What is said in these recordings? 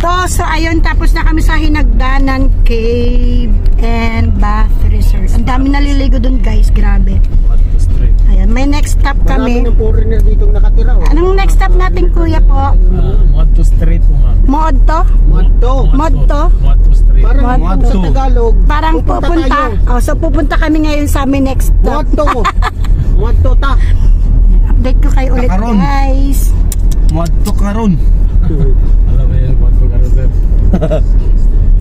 to. So, ayun, tapos na kami sa Hinagdanan Cave and Bath Resort. Ang dami naliligo dun, guys. Grabe. Ayan, may next stop kami. Marami ng foreigner dito nakatira. Anong next stop natin, kuya po? Modto Street po, ma'am. Modto? Modto. Modto? Modto Street. Parang sa Tagalog. Parang pupunta. Oh, so, pupunta kami ngayon sa aming next stop. Modto. Modto ta. Update ko kayo ulit, Karon. guys. Modto karon. Alam mo yan, Modto karon, sir.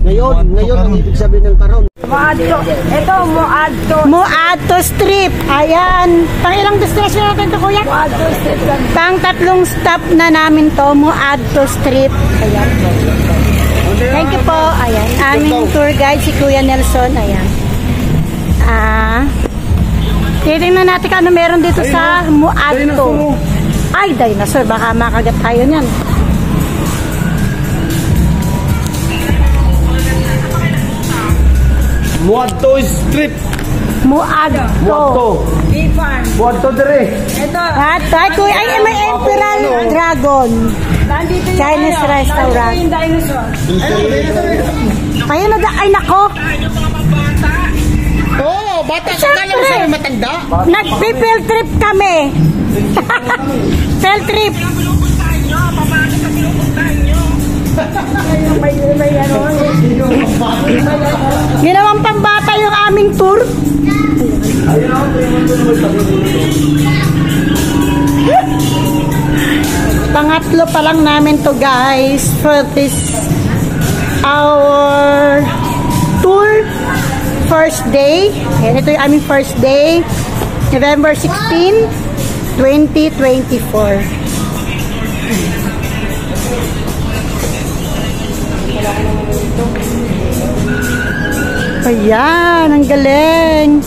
Ngayon ang ibig sabihin ng karon. Moadto. Ito, Moadto. Moadto Strip. Ayan. Pang ilang destination natin to, kuya? Moadto Strip. Pang 3 stop na namin to, Moadto Strip. Ayan. Thank you po. Ayan. Aming tour guide, si Kuya Nelson. Ayan. Titingnan natin kung ano meron dito sa Moadto. Ay, dinosaur. Baka makagat tayo niyan. Modto Strip. Moadto. Modto dire. At ay, kuya, ay, may Emperor Dragon. Chinese restaurant. Kayo na ay, nako. Oo, bata ka kala mo sa'yo matanda. Nag-field trip kami. Field trip. Ginawang pambata yung aming tour. Pangatlo pa lang namin to, guys, for this our tour. First day. Ayan, ito yung aming first day. November 16, 2024. Ayan, ang galing.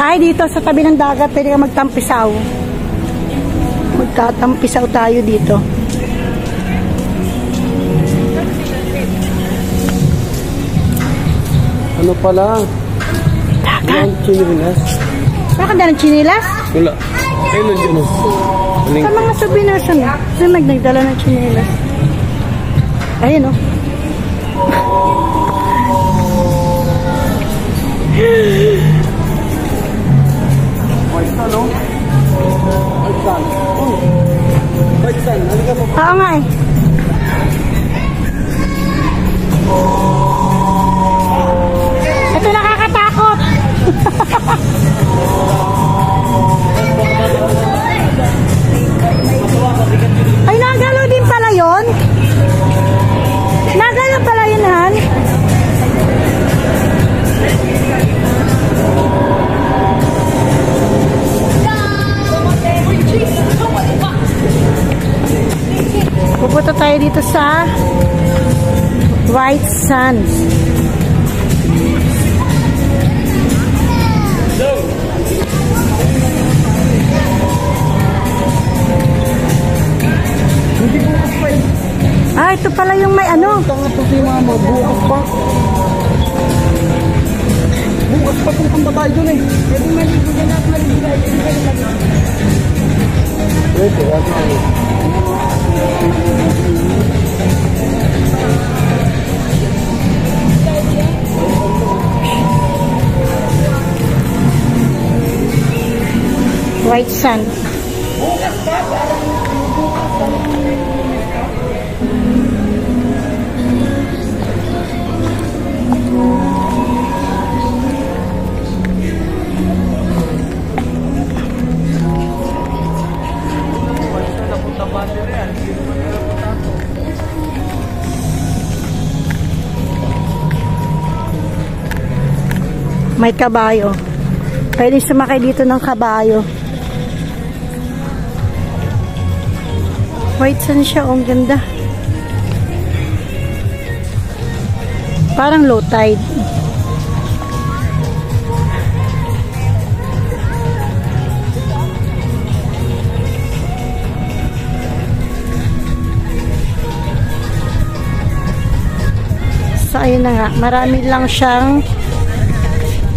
Ay, dito sa tabi ng dagat, pwede ka magtampisaw. Magtatampisaw tayo dito. Ano pala? Dagat? Chinilas? Bakit na ng chinilas? Wala. Ayun lang dyan. Sa mga souvenirs ano? Kasi nagdala ng chinilas. Ayun, oh. White sun, no? White sun. Oh. White sun. Halika po. Oo nga eh. Ito nakakatakot. Ay, nagalaw din pala yun. Nagalaw pala yun, Han. Pupunta tayo dito sa White Sands. Ah, ito pala yung may ano. Tanga to si mama. Bukas pa. Bukas pa kung punta tayo dun eh. Pwede maligo dyan at maligo dyan. Pwede, White Sand. May kabayo. Pwede sumakay dito ng kabayo. White sand siya. Ang ganda. Parang low tide. So, ayun na nga. Marami lang siyang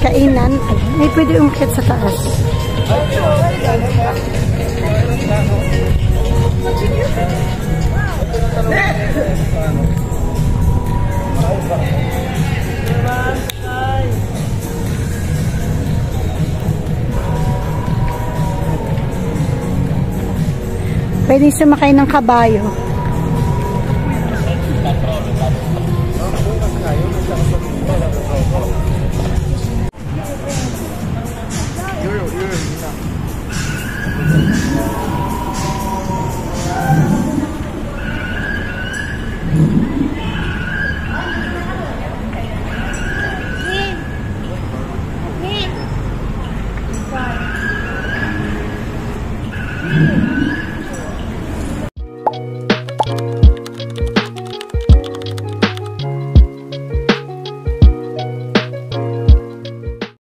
kainan. Ay, may pwede umakit sa taas. Pwede sumakay ng kabayo.